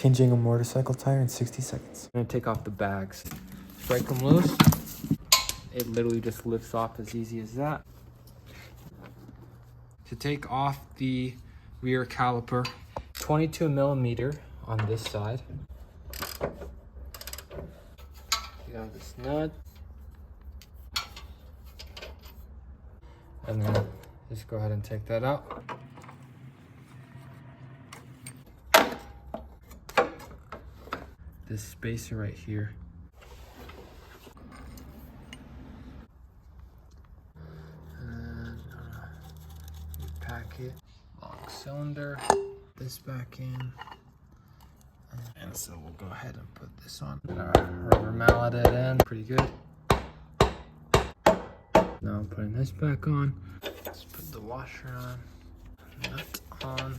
Changing a motorcycle tire in 60 seconds. I'm gonna take off the bags. Strike them loose. It literally just lifts off as easy as that. To take off the rear caliper, 22 millimeter on this side. You have this nut. And then just go ahead and take that out. This spacer right here. And pack it. Long cylinder. This back in. And so we'll go ahead and put this on. Rubber mallet it in. Pretty good. Now I'm putting this back on. Let's put the washer on. Nut on.